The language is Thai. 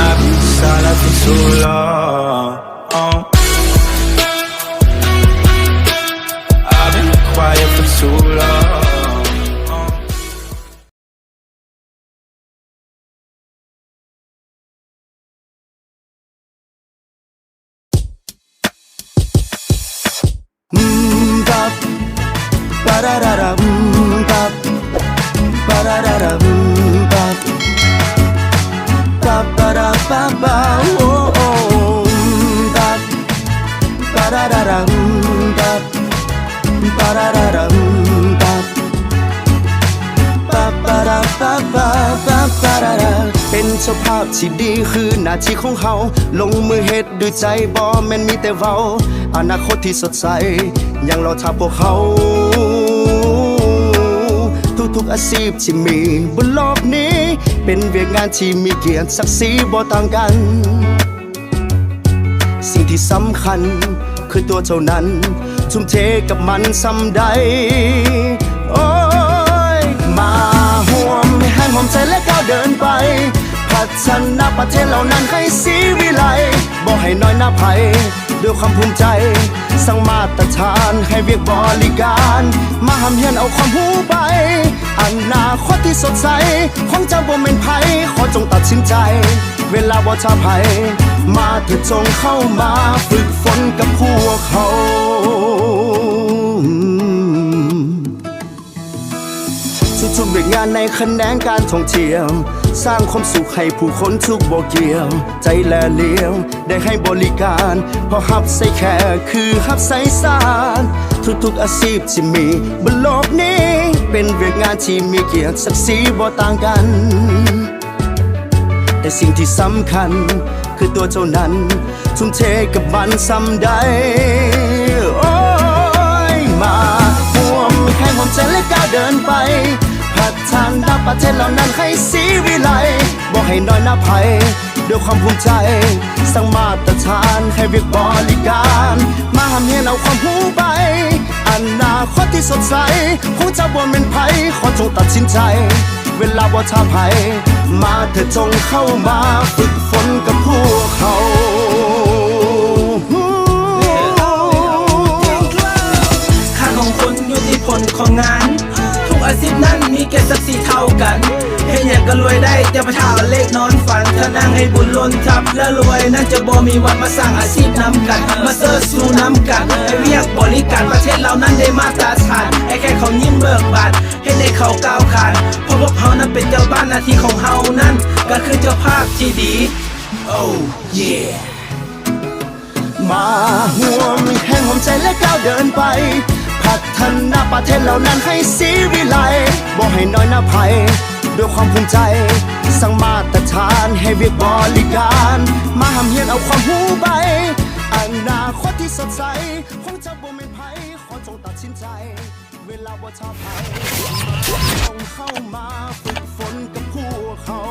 I've been silent for too long. I've been quiet for too long. Bop, ba da da da, bop, ba da da da, bop, bop ba da ba ba, oh oh, bop, ba da da da, bop, ba da da da, bop, bop ba da ba ba, bop ba da da เป็นเจ้าภาพที่ดีคือหน้าที่ของเฮาลงมือเฮ็ดด้วยใจบ่แม่นมีแต่เว้าอนาคตที่สดใสยังรอท่าพวกเขาทุกๆอาชีพที่มีบนโลกนี้เป็นเวียกงานที่มีเกียรติศักดิ์ศรีบ่ต่างกันสิ่งที่สำคัญคือตัวเจ้านั้นทุ่มเทกับมันส่ำใดโอ้ยมาห่วมให้หอมใจและก้าวเดินไปพัฒนาประเทศเหล่านั้นให้สีวิไลบ่ให้น้อยหน้าไผด้วยความภูมิใจสร้างมาตรฐานให้เวียกบริการมาหำเฮียนเอาความหูไปอนาคตที่สดใสของเจ้าบ่แม่นไผขอจงตัดสินใจเวลาบ่ช้าไผมาเถิดจงเข้ามาฝึกฝนกับพวกเขาทุกๆเวียกงานในแขนงการท่องเที่ยวสร้างความสุขให้ผู้คนทุกบ่เกี่ยวใจแลเลี้ยวได้ให้บริการเพราะฮับใส่แค่คือฮับใส่สารทุกๆอาชีพที่มีบนโลกนี้เป็นเวียกงานที่มีเกียรติศักดิ์ศรีบ่ต่างกันแต่สิ่งที่สำคัญคือตัวเจ้านั้นทุ่มเทกับมันส่ำใดโอ้ยมาห่วมแค่หอมใจและก้าวเดินไปพัฒนาประเทศเหล่านั้นให้สีวิไลบ่ให้น้อยหน้าไผด้วยความภูมิใจสร้างมาตรฐานให้เวียกบริการมาหำเฮียนเอาความหูไปอนาคตที่สดใสของเจ้าบ่แม่นไผขอจงตัดสินใจเวลาบ่ช้าไผมาเถิดจงเข้ามาฝึกฝนกับพวกเขาค่าของคนอยู่ที่ผลของงานทุกอาชีพนั้นมีเกียรติศักดิ์ศรีเท่ากันเฮ็ดหยังก็รวยได้จะไปท่าเลขนอนฝันถ้านั่งให้บุญล้นทับและรวยนั่นจะบ่มีวันมาสร้างอาชีพน้ำกันมาเสิร์ชสู่น้ำกันให้เวียกบริการประเทศเรานั้นได้มาตรฐานให้แค่เขายิ้มเบิกบานให้ได้เขาก้าวขานเพราะพวกเขานั้นเป็นเจ้าบ้านหน้าที่ของเฮานั้นก็คือเจ้าภาพที่ดี Oh yeah มาห่วมแห่งหอมใจและก้าวเดินไปพัฒนาประเทศเหล่านั้นให้สีวิไลบ่ให้น้อยหน้าไผด้วยความภูมิใจสร้างมาตรฐานให้เวียกบริการมาหำเฮียนเอาความหูไปอนาคตที่สดใสของเจ้าบ่แม่นไผขอจงตัดสินใจเวลาบ่ช้าไผจงเข้ามาฝึกฝนกับพวกเขา